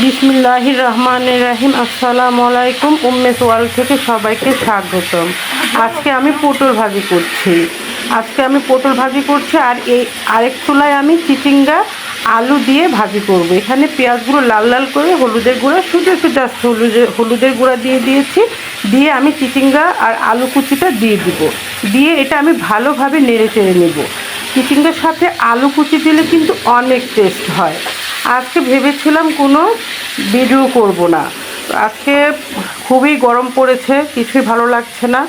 বিসমিল্লাহির রহমানির রহিম। আসসালামু আলাইকুম। উম্মেস ওয়ার্ল্ড থেকে সবাইকে স্বাগতম। আজকে আমি পটল ভাজি করছি আর এই আরেক চুলায় আমি চিচিঙ্গা আলু দিয়ে ভাজি করব। এখানে পেঁয়াজগুলো লাল লাল করে হলুদের গুঁড়া শুধু একটু জাস্ট হলুদের গুঁড়া দিয়ে দিয়েছি। দিয়ে আমি চিচিঙ্গা আর আলু কুচিটা দিয়ে দিব। দিয়ে এটা আমি ভালোভাবে নেড়ে চেড়ে নেব। চিচিঙ্গার সাথে আলু কুচি দিলে কিন্তু অনেক টেস্ট হয়। আজকে ভেবেছিলাম কোনো ভিডিও করব না, আজকে খুবই গরম পড়েছে, কিছুই ভালো লাগছে না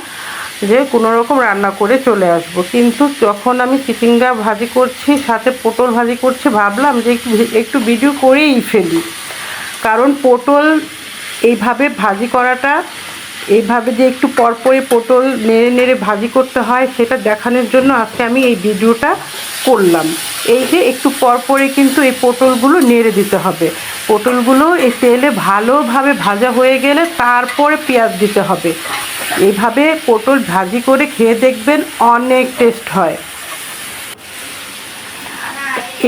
যে কোনো রকম রান্না করে চলে আসব। কিন্তু যখন আমি চিচিঙ্গা ভাজি করছি সাথে পটল ভাজি করছি, ভাবলাম যে একটু ভিডিও করেই ফেলি। কারণ পটল এইভাবে ভাজি করাটা, এইভাবে যে একটু পরপরই পটল নেড়ে নেড়ে ভাজি করতে হয় সেটা দেখানোর জন্য আজকে আমি এই ভিডিওটা করলাম। এই যে একটু পরপরই কিন্তু এই পটলগুলো নেড়ে দিতে হবে। পটলগুলো এই তেলে ভালোভাবে ভাজা হয়ে গেলে তারপরে পেঁয়াজ দিতে হবে। এইভাবে পটল ভাজি করে খেয়ে দেখবেন, অনেক টেস্ট হয়।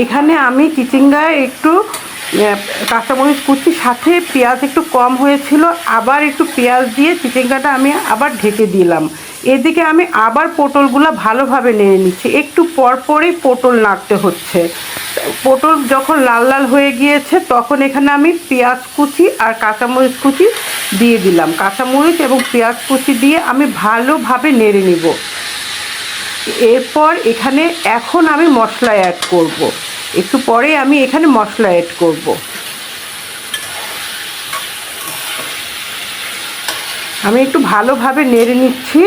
এখানে আমি চিচিঙ্গায় একটু কাঁচামরিচ কুচি, সাথে পেঁয়াজ একটু কম হয়েছিল, আবার একটু পেঁয়াজ দিয়ে চিচিঙ্গাটা আমি আবার ঢেকে দিলাম। এদিকে আমি আবার পটলগুলো ভালোভাবে নেড়ে নিচ্ছি। একটু পরপরই পটল নাড়তে হচ্ছে। পটল যখন লাল লাল হয়ে গিয়েছে তখন এখানে আমি পেঁয়াজ কুচি আর কাঁচামরিচ কুচি দিয়ে দিলাম। কাঁচামরিচ এবং পেঁয়াজ কুচি দিয়ে আমি ভালোভাবে নেড়ে নিব। এরপর এখন আমি মশলা অ্যাড করব। একটু পরে আমি এখানে মশলা অ্যাড করব। আমি একটু ভালোভাবে নেড়ে নিচ্ছি।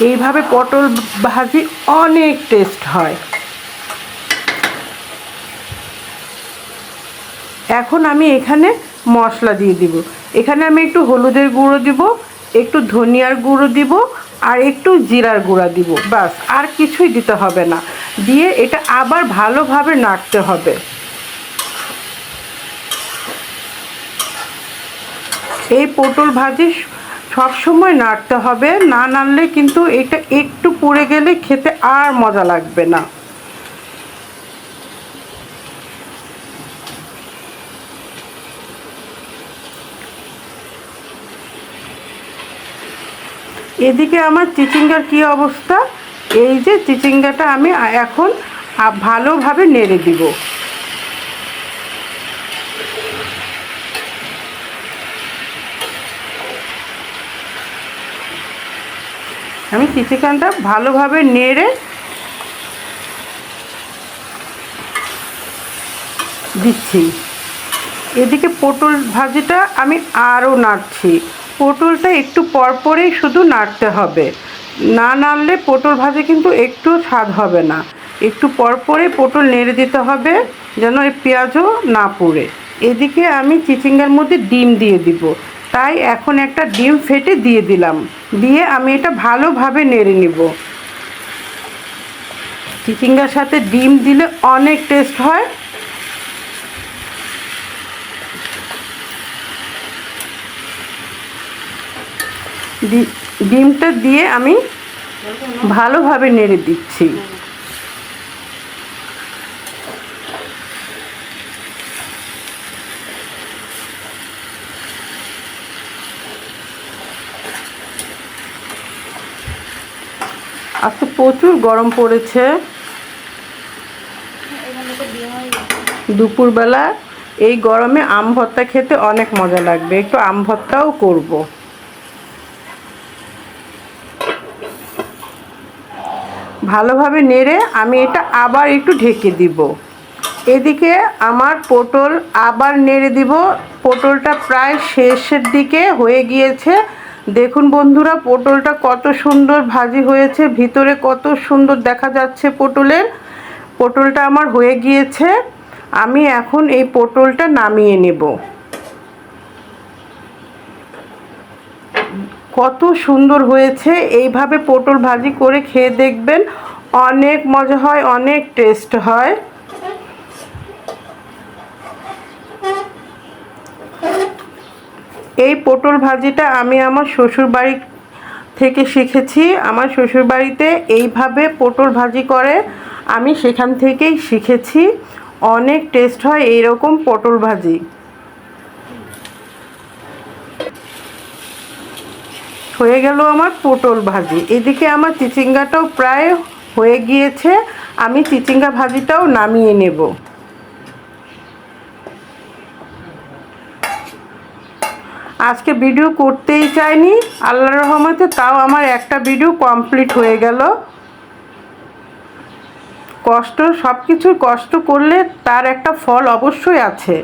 এইভাবে পটল ভাজি অনেক টেস্ট হয়। এখন আমি এখানে মশলা দিয়ে দিব। এখানে আমি একটু হলুদের গুঁড়ো দিব, একটু ধনিয়ার গুঁড়ো দিব আর একটু জিরার গুঁড়া দিব, বাস, আর কিছুই দিতে হবে না। দিয়ে এটা আবার ভালোভাবে নাড়তে হবে। এই পটল ভাজি সবসময় নাড়তে হবে, না নাড়লে কিন্তু এটা একটু পুড়ে গেলে খেতে আর মজা লাগবে না। এদিকে আমার চিচিঙ্গার কি অবস্থা, এই যে চিচিঙ্গাটা আমি এখন ভালোভাবে নেড়ে দিব। আমি চিচিঙ্গাটা ভালোভাবে নেড়ে দিচ্ছি। এদিকে পটল ভাজিটা আমি আরও নাড়ছি। পটলটা একটু পরপরেই শুধু নাড়তে হবে, না নাড়লে পটল ভাজি কিন্তু একটু স্বাদ হবে না। একটু পরপরে পটল নেড়ে দিতে হবে যেন এই পেঁয়াজও না পুড়ে। এদিকে আমি চিচিঙ্গার মধ্যে ডিম দিয়ে দিব, তাই এখন একটা ডিম ফেটে দিয়ে দিলাম। দিয়ে আমি এটা ভালোভাবে নেড়ে নিব। চিচিঙ্গার সাথে ডিম দিলে অনেক টেস্ট হয়। ডিমটা দিয়ে আমি ভালোভাবে নেড়ে দিচ্ছি। আজকে প্রচুর গরম পড়েছে। দুপুরবেলা এই গরমে আম ভর্তা খেতে অনেক মজা লাগবে, একটু আম ভর্তাও করব। ভালোভাবে নেড়ে আমি এটা আবার একটু ঢেকে দিব। এদিকে আমার পটল আবার নেড়ে দিব। পটলটা প্রায় শেষের দিকে হয়ে গিয়েছে। দেখুন বন্ধুরা, পটলটা কত সুন্দর ভাজি হয়েছে, ভিতরে কত সুন্দর দেখা যাচ্ছে পটলটা আমার হয়ে গিয়েছে। আমি এখন এই পটলটা নামিয়ে নেব। কত সুন্দর হয়েছে, এইভাবে পটল ভাজি করে খেয়ে দেখবেন, অনেক মজা হয়, অনেক টেস্ট হয়। এই পটল ভাজিটা আমি আমার শ্বশুরবাড়ি থেকে শিখেছি। আমার শ্বশুরবাড়িতে এইভাবে পটল ভাজি করে আমি সেখান থেকেই শিখেছি। অনেক টেস্ট হয় এইরকম পটল ভাজি। হয়ে গেল আমার পটল ভাজি। এদিকে আমার চিচিঙ্গাটাও প্রায় হয়ে গিয়েছে, আমি চিচিঙ্গা ভাজিটাও নামিয়ে নেব। আজকে ভিডিও করতেই চাইনি, আল্লাহর রহমতে তাও আমার একটা ভিডিও কমপ্লিট হয়ে গেল। সব কিছু কষ্ট করলে তার একটা ফল অবশ্যই আছে।